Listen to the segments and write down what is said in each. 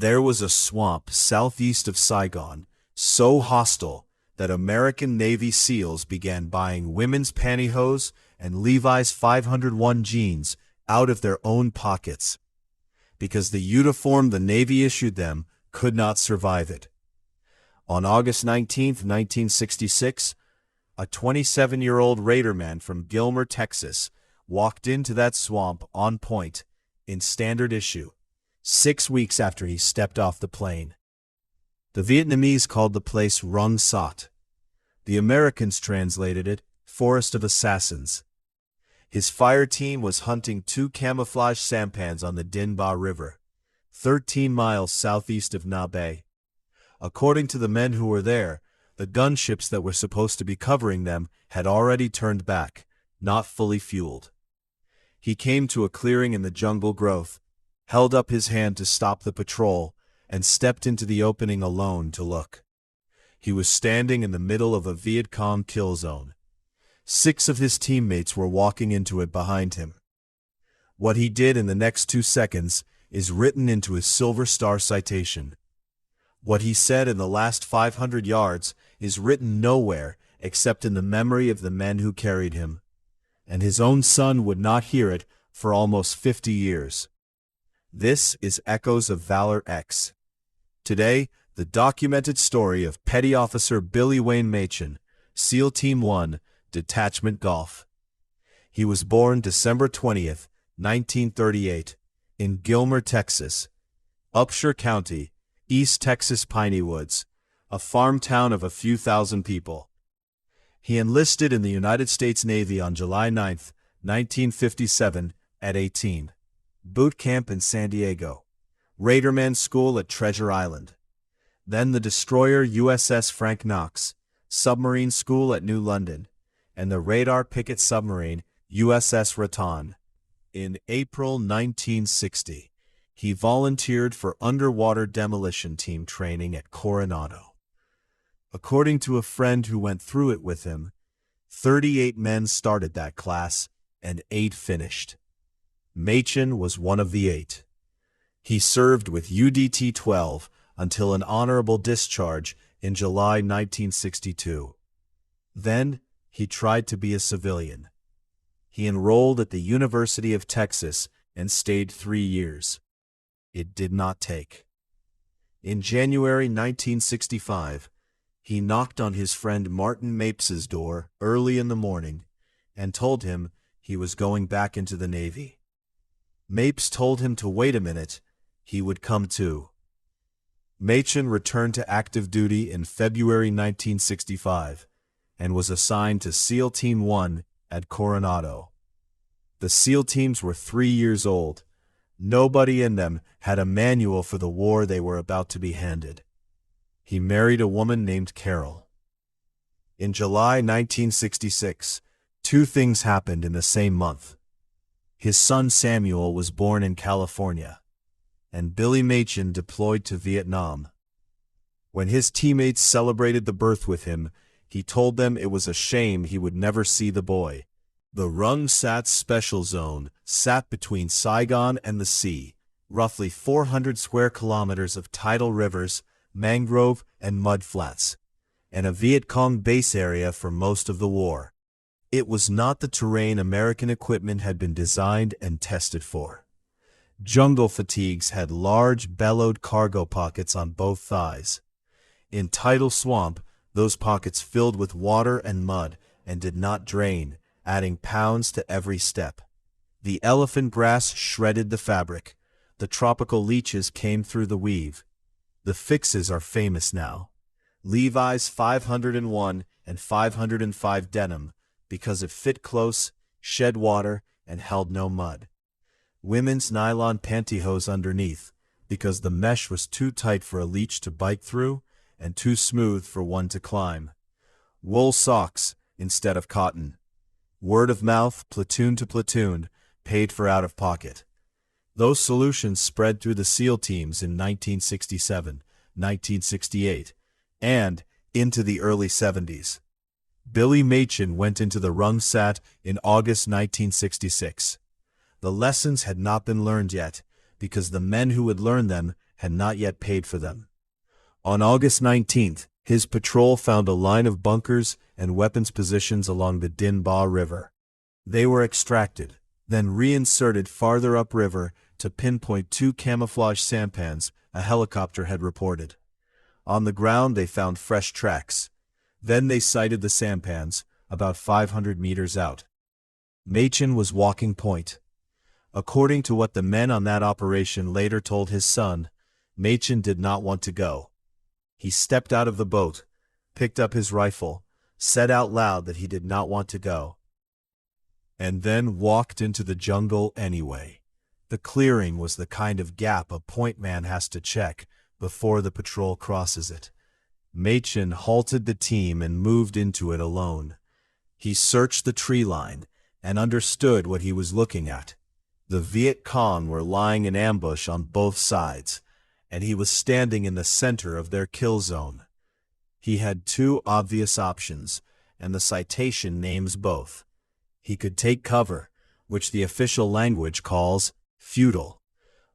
There was a swamp southeast of Saigon, so hostile that American Navy SEALs began buying women's pantyhose and Levi's 501 jeans out of their own pockets, because the uniform the Navy issued them could not survive it. On August 19, 1966, a 27-year-old radarman from Gilmer, Texas, walked into that swamp on point, in standard issue, 6 weeks after he stepped off the plane. The Vietnamese called the place Rung Sat. The Americans translated it, Forest of Assassins. His fire team was hunting 2 camouflage sampans on the Dinh Ba River, 13 miles southeast of Na Bay. According to the men who were there, the gunships that were supposed to be covering them had already turned back, not fully fueled. He came to a clearing in the jungle growth, held up his hand to stop the patrol, and stepped into the opening alone to look. He was standing in the middle of a Viet Cong kill zone. 6 of his teammates were walking into it behind him. What he did in the next 2 seconds is written into his Silver Star citation. What he said in the last 500 yards is written nowhere except in the memory of the men who carried him, and his own son would not hear it for almost 50 years. This is Echoes of Valor X. Today, the documented story of Petty Officer Billy Wayne Machen, SEAL Team 1, Detachment Golf. He was born December 20th, 1938, in Gilmer, Texas, Upshur County, East Texas Piney Woods, a farm town of a few thousand people. He enlisted in the United States Navy on July 9, 1957, at 18. Boot camp in San Diego. Radarman school at Treasure Island. Then the destroyer USS Frank Knox, submarine school at New London, and the radar picket submarine USS Raton. In April 1960, he volunteered for underwater demolition team training at Coronado. According to a friend who went through it with him, 38 men started that class and 8 finished. Machen was one of the 8. He served with UDT-12 until an honorable discharge in July 1962. Then, he tried to be a civilian. He enrolled at the University of Texas and stayed 3 years. It did not take. In January 1965, he knocked on his friend Martin Mapes's door early in the morning and told him he was going back into the Navy. Mapes told him to wait a minute, he would come too. Machen returned to active duty in February 1965 and was assigned to SEAL Team 1 at Coronado. The SEAL teams were 3 years old. Nobody in them had a manual for the war they were about to be handed. He married a woman named Carol. In July 1966, 2 things happened in the same month. His son Samuel was born in California, and Billy Machen deployed to Vietnam. When his teammates celebrated the birth with him, he told them it was a shame he would never see the boy. The Rung Sat Special Zone sat between Saigon and the sea, roughly 400 square kilometers of tidal rivers, mangrove, and mud flats, and a Viet Cong base area for most of the war. It was not the terrain American equipment had been designed and tested for. Jungle fatigues had large, bellowed cargo pockets on both thighs. In tidal swamp, those pockets filled with water and mud and did not drain, adding pounds to every step. The elephant grass shredded the fabric. The tropical leeches came through the weave. The fixes are famous now. Levi's 501 and 505 denim, because it fit close, shed water, and held no mud. Women's nylon pantyhose underneath, because the mesh was too tight for a leech to bite through and too smooth for one to climb. Wool socks instead of cotton. Word of mouth, platoon to platoon, paid for out of pocket. Those solutions spread through the SEAL teams in 1967, 1968, and into the early 70s. Billy Machen went into the Rung Sat in August 1966. The lessons had not been learned yet, because the men who would learn them had not yet paid for them. On August 19th, his patrol found a line of bunkers and weapons positions along the Dinh Ba River. They were extracted, then reinserted farther upriver to pinpoint two camouflage sampans a helicopter had reported. On the ground they found fresh tracks. Then they sighted the sampans, about 500 meters out. Machen was walking point. According to what the men on that operation later told his son, Machen did not want to go. He stepped out of the boat, picked up his rifle, said out loud that he did not want to go, and then walked into the jungle anyway. The clearing was the kind of gap a point man has to check before the patrol crosses it. Machen halted the team and moved into it alone. He searched the tree line and understood what he was looking at. The Viet Cong were lying in ambush on both sides, and he was standing in the center of their kill zone. He had two obvious options, and the citation names both. He could take cover, which the official language calls futile,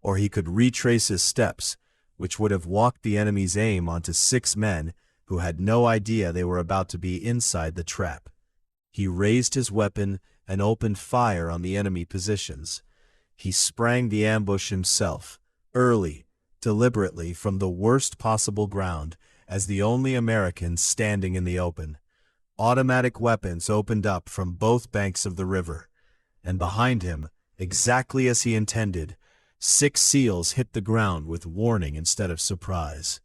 or he could retrace his steps, which would have walked the enemy's aim onto 6 men who had no idea they were about to be inside the trap. He raised his weapon and opened fire on the enemy positions. He sprang the ambush himself, early, deliberately from the worst possible ground, as the only American standing in the open. Automatic weapons opened up from both banks of the river, and behind him, exactly as he intended, 6 SEALs hit the ground with warning instead of surprise.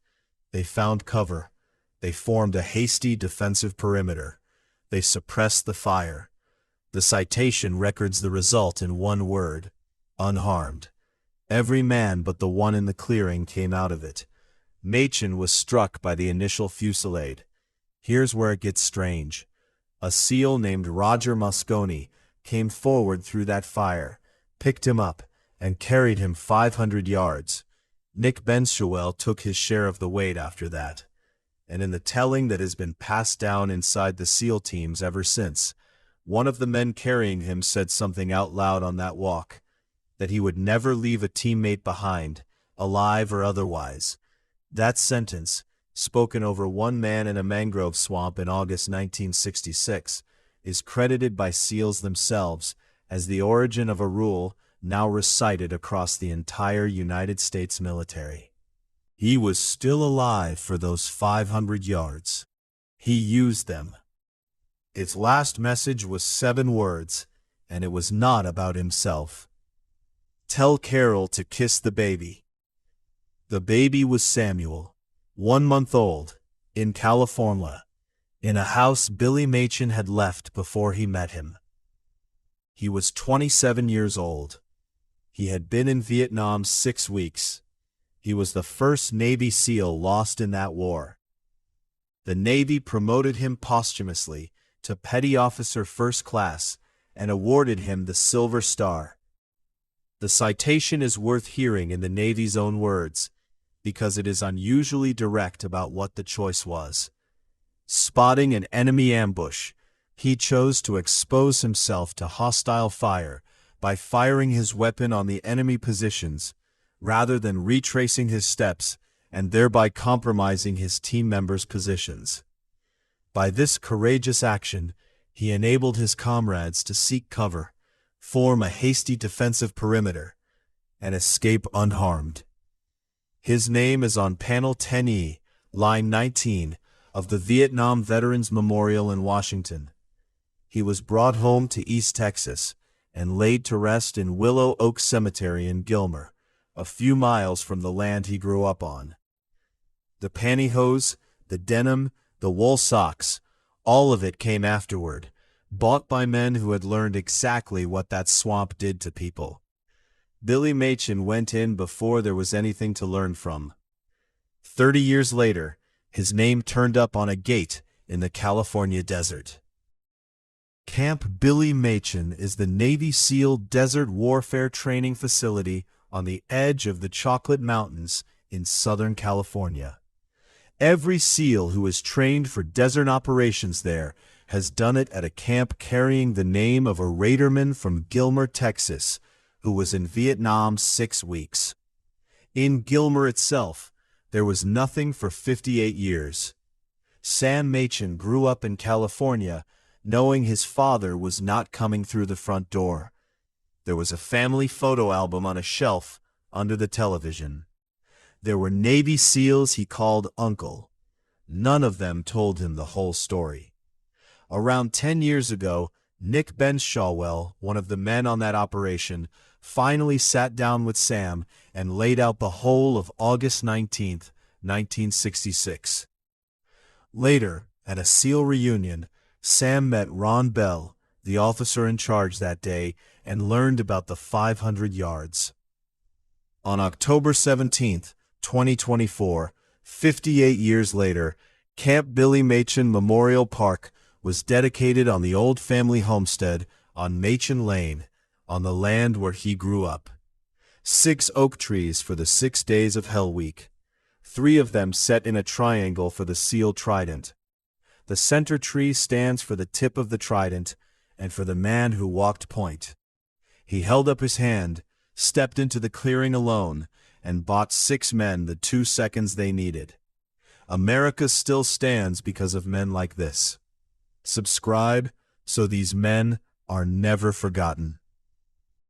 They found cover. They formed a hasty defensive perimeter. They suppressed the fire. The citation records the result in one word: unharmed. Every man but the one in the clearing came out of it. Machen was struck by the initial fusillade. Here's where it gets strange. A SEAL named Roger Mosconi came forward through that fire, picked him up, and carried him 500 yards. Nick Bensuel took his share of the weight after that. And in the telling that has been passed down inside the SEAL teams ever since, one of the men carrying him said something out loud on that walk, that he would never leave a teammate behind, alive or otherwise. That sentence, spoken over one man in a mangrove swamp in August 1966, is credited by SEALs themselves as the origin of a rule now recited across the entire United States military. He was still alive for those 500 yards. He used them. Its last message was 7 words, and it was not about himself. Tell Carol to kiss the baby. The baby was Samuel, 1 month old, in California, in a house Billy Machen had left before he met him. He was 27 years old. He had been in Vietnam 6 weeks. He was the first Navy SEAL lost in that war. The Navy promoted him posthumously to Petty Officer First Class and awarded him the Silver Star. The citation is worth hearing in the Navy's own words, because it is unusually direct about what the choice was. Spotting an enemy ambush, he chose to expose himself to hostile fire by firing his weapon on the enemy positions, rather than retracing his steps and thereby compromising his team members' positions. By this courageous action, he enabled his comrades to seek cover, form a hasty defensive perimeter, and escape unharmed. His name is on panel 10E, line 19, of the Vietnam Veterans Memorial in Washington. He was brought home to East Texas and laid to rest in Willow Oak Cemetery in Gilmer, a few miles from the land he grew up on. The pantyhose, the denim, the wool socks, all of it came afterward, bought by men who had learned exactly what that swamp did to people. Billy Machen went in before there was anything to learn from. 30 years later, his name turned up on a gate in the California desert. Camp Billy Machen is the Navy SEAL Desert Warfare Training Facility on the edge of the Chocolate Mountains in Southern California. Every SEAL who is trained for desert operations there has done it at a camp carrying the name of a radarman from Gilmer, Texas, who was in Vietnam 6 weeks. In Gilmer itself, there was nothing for 58 years. Sam Machen grew up in California, knowing his father was not coming through the front door. There was a family photo album on a shelf under the television. There were Navy SEALs he called Uncle. None of them told him the whole story. Around 10 years ago, Nick Benshawwell, one of the men on that operation, finally sat down with Sam and laid out the whole of August 19, 1966. Later, at a SEAL reunion, Sam met Ron Bell, the officer in charge that day, and learned about the 500 yards. On October 17, 2024, 58 years later, Camp Billy Machen Memorial Park was dedicated on the old family homestead on Machen Lane, on the land where he grew up. 6 oak trees for the 6 days of Hell Week, 3 of them set in a triangle for the SEAL trident. The center tree stands for the tip of the trident and for the man who walked point. He held up his hand, stepped into the clearing alone, and bought 6 men the 2 seconds they needed. America still stands because of men like this. Subscribe so these men are never forgotten.